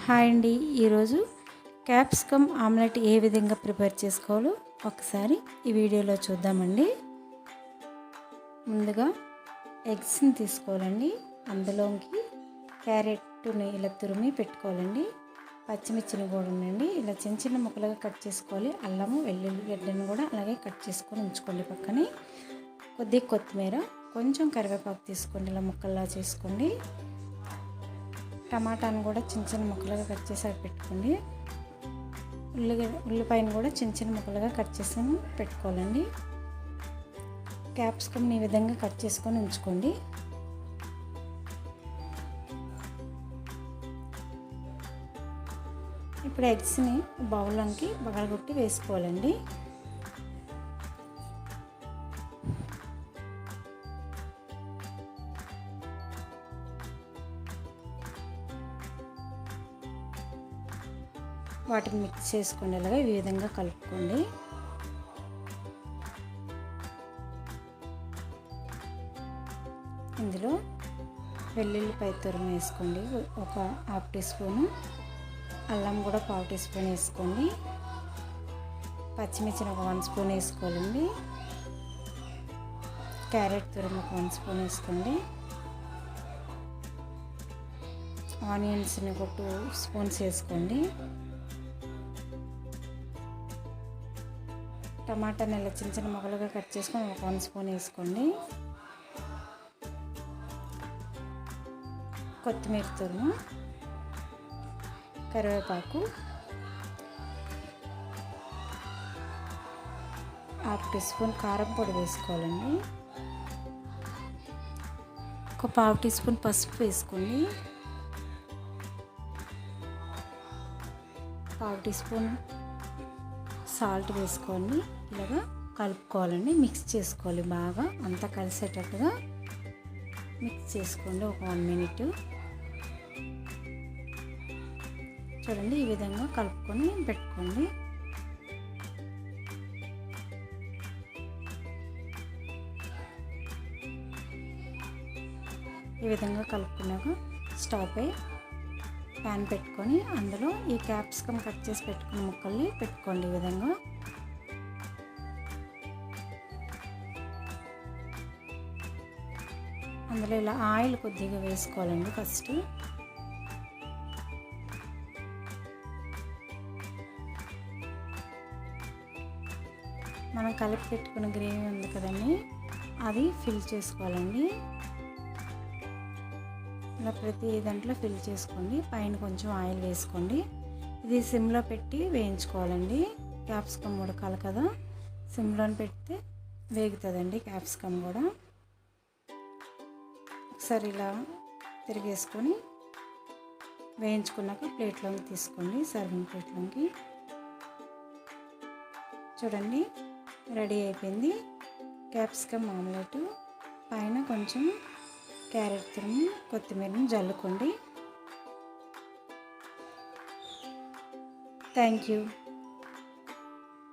Hi అండి. ఈరోజు capsicum omelette ఏ విధంగా ప్రిపేర్ చేసుకోవాలో ఒకసారి ఈ వీడియోలో చూద్దామండి. ముందుగా ఎగ్స్ని తీసుకోవాలండి. అందులోకి క్యారెట్ని ఇలా తురిమి పెట్టుకోవాలండి. పచ్చిమిర్చిని కూడా ఉండండి ఇలా చిన్న చిన్న ముక్కలుగా కట్ చేసుకోవాలి. అల్లము వెల్లుల్లి గడ్డను కూడా అలాగే కట్ చేసుకొని ఉంచుకోండి. పక్కనే కొద్దిగా కొత్తిమీర, కొంచెం కరివేపాకు తీసుకోండి. ఇలా ముక్కల్లా చేసుకోండి. టమాటాను కూడా చిన్న చిన్న ముక్కలుగా కట్ చేసి పెట్టుకోండి. ఉల్లిపాయను కూడా చిన్న చిన్న ముక్కలుగా కట్ చేసి పెట్టుకోవాలండి. క్యాప్సికమ్ని ఈ విధంగా కట్ చేసుకొని ఉంచుకోండి. ఇప్పుడు ఎగ్స్ని బౌల్లోకి పగలగొట్టి వేసుకోవాలండి. వాటిని మిక్స్ చేసుకోండి. అలాగా ఈ విధంగా కలుపుకోండి. ఇందులో వెల్లుల్లిపాయ తురుము వేసుకోండి. ఒక హాఫ్ టీ స్పూను, అల్లం కూడా పావు టీ స్పూన్ వేసుకోండి. పచ్చిమిర్చిని ఒక 1 స్పూన్ వేసుకోవాలండి. క్యారెట్ తురుము ఒక 1 స్పూన్ వేసుకోండి. ఆనియన్స్ని ఒక 2 స్పూన్స్ వేసుకోండి. టమాటాని ఇలా చిన్న చిన్న ముక్కలుగా కట్ చేసుకొని ఒక 1 స్పూన్ వేసుకోండి. కొత్తిమీర తురుము, కరివేపాకు, హాఫ్ టీ స్పూన్ కారం పొడి వేసుకోవాలండి. ఒక పావు టీ స్పూన్ పసుపు వేసుకోండి. పావు టీ స్పూన్ సాల్ట్ వేసుకోండి. ఇలాగా కలుపుకోవాలండి. మిక్స్ చేసుకోవాలి. బాగా అంతా కలిసేటట్టుగా మిక్స్ చేసుకోండి. ఒక 1 మినిట్ చూడండి. ఈ విధంగా కలుపుకొని పెట్టుకోండి. ఈ విధంగా కలుపుకున్నాక స్టవ్ పై ప్యాన్ పెట్టుకొని అందులో ఈ క్యాప్సికమ్ కట్ చేసి పెట్టుకున్న ముక్కల్ని పెట్టుకోండి. ఈ విధంగా అందులో ఇలా ఆయిల్ కొద్దిగా వేసుకోవాలండి. ఫస్ట్ మనం కలిపి పెట్టుకున్న గ్రేవీ ఉంది కదండి, అది ఫిల్ చేసుకోవాలండి. ఇలా ప్రతి దాంట్లో ఫిల్ చేసుకోండి. పైన కొంచెం ఆయిల్ వేసుకోండి. ఇది సిమ్లో పెట్టి వేయించుకోవాలండి. క్యాప్సికమ్ ఉడకాలి కదా, సిమ్లో పెడితే వేగుతుందండి క్యాప్సికమ్ కూడా. ఒకసారి ఇలా తిరిగేసుకొని వేయించుకున్నాక ప్లేట్లోకి తీసుకోండి. సర్వింగ్ ప్లేట్లోకి చూడండి. రెడీ అయిపోయింది క్యాప్సికమ్ ఆమ్లెట్. పైన కొంచెం క్యారెట్ తురుము, కొత్తిమీరని జల్లుకోండి. Thank you.